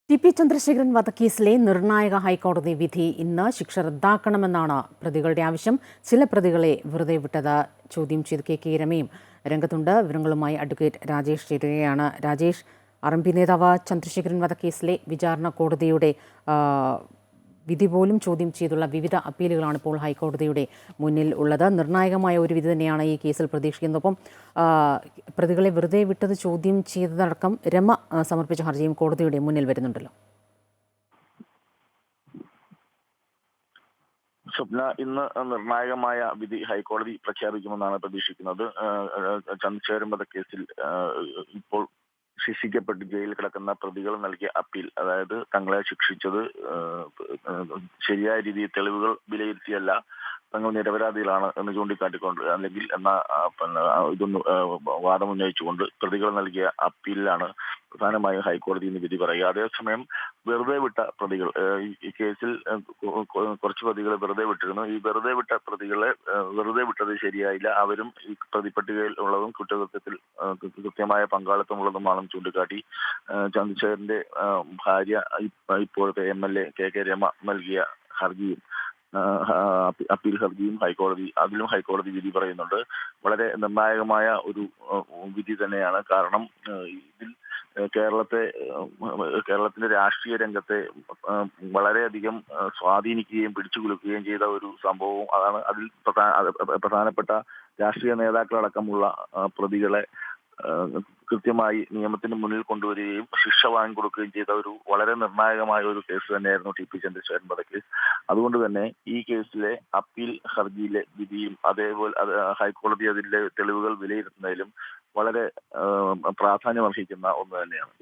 TP. Chandrasekharan വധക്കേസിലെ നിർണായക ഹൈക്കോടതി വിധി ഇന്ന് ശിക്ഷ റദ്ദാക്കണമെന്നാണ് പ്രതികളുടെ ആവശ്യം. ചില പ്രതികളെ വെറുതെ വിട്ടത് ചോദ്യം ചെയ്ത് കെ രമയും രംഗത്തുണ്ട്. വിവരങ്ങളുമായി അഡ്വക്കേറ്റ് രാജേഷ് ചേരുകയാണ്. രാജേഷ്, ആർ.എം.പി നേതാവ് ചന്ദ്രശേഖരൻ വധക്കേസിലെ വിചാരണ കോടതിയുടെ വിധി പോലും ചോദ്യം ചെയ്തുള്ള വിവിധ അപ്പീലുകളാണ് ഇപ്പോൾ ഹൈക്കോടതിയുടെ മുന്നിൽ ഉള്ളത്. നിർണായകമായ ഒരു വിധി തന്നെയാണ് ഈ കേസിൽ പ്രതീക്ഷിക്കുന്നത്. ഒപ്പം പ്രതികളെ വെറുതെ വിട്ടത് ചോദ്യം ചെയ്തതടക്കം രമ സമർപ്പിച്ച ഹർജിയും കോടതിയുടെ മുന്നിൽ വരുന്നുണ്ടല്ലോ. സ്വപ്ന, ഇന്ന് നിർണായകമായ വിധി ഹൈക്കോടതി പ്രഖ്യാപിക്കുമെന്നാണ് പ്രതീക്ഷിക്കുന്നത്. ചന്ദ്രശേഖരൻ വധക്കേസിൽ ഇപ്പോൾ ശിക്ഷിക്കപ്പെട്ട് ജയിലിൽ കിടക്കുന്ന പ്രതികൾ നൽകിയ അപ്പീൽ, അതായത് തങ്ങളെ ശിക്ഷിച്ചത് ശരിയായ രീതിയിൽ തെളിവുകൾ വിലയിരുത്തിയല്ല, തങ്ങൾ നിരപരാധികളാണ് എന്ന് ചൂണ്ടിക്കാട്ടിക്കൊണ്ട് അല്ലെങ്കിൽ ഇതൊന്ന് വാദമുന്നയിച്ചുകൊണ്ട് പ്രതികൾ നൽകിയ അപ്പീലിലാണ് പ്രധാനമായും ഹൈക്കോടതി ഇന്ന് വിധി പറയുക. അതേസമയം വെറുതെ വിട്ട പ്രതികൾ, ഈ കേസിൽ കുറച്ച് പ്രതികളെ വെറുതെ വിട്ടിരുന്നു. ഈ വെറുതെ വിട്ട പ്രതികളെ വെറുതെ വിട്ടത് ശരിയായില്ല, അവരും ഈ പ്രതിപട്ടികയിൽ ഉള്ളതും കുറ്റകൃത്യത്തിൽ കൃത്യമായ പങ്കാളിത്തമുള്ളതുമാണെന്ന് ചൂണ്ടിക്കാട്ടി ചന്ദ്രശേഖരന്റെ ഭാര്യ, ഇപ്പോഴത്തെ MLA കെ രമ നൽകിയ ഹർജിയും അപ്പീൽ ഹർജിയും അതിലും ഹൈക്കോടതി വിധി പറയുന്നുണ്ട്. വളരെ നിർണായകമായ ഒരു വിധി തന്നെയാണ്. കാരണം ഇതിൽ കേരളത്തിന്റെ രാഷ്ട്രീയ രംഗത്തെ വളരെയധികം സ്വാധീനിക്കുകയും പിടിച്ചു കുലുക്കുകയും ചെയ്ത ഒരു സംഭവവും അതാണ്. അതിൽ പ്രധാനപ്പെട്ട രാഷ്ട്രീയ നേതാക്കളടക്കമുള്ള പ്രതികളെ കൃത്യമായി നിയമത്തിന് മുന്നിൽ കൊണ്ടുവരികയും ശിക്ഷ വാങ്ങിക്കൊടുക്കുകയും ചെയ്ത ഒരു വളരെ നിർണായകമായ ഒരു കേസ് തന്നെയായിരുന്നു ടി.പി. ചന്ദ്രശേഖരൻ വധക്കേസ്. അതുകൊണ്ട് തന്നെ ഈ കേസിലെ അപ്പീൽ ഹർജിയിലെ വിധിയും അതേപോലെ ഹൈക്കോടതി അതിന്റെ തെളിവുകൾ വിലയിരുത്തുന്നതിലും വളരെ പ്രാധാന്യമർഹിക്കുന്ന ഒന്ന് തന്നെയാണ്.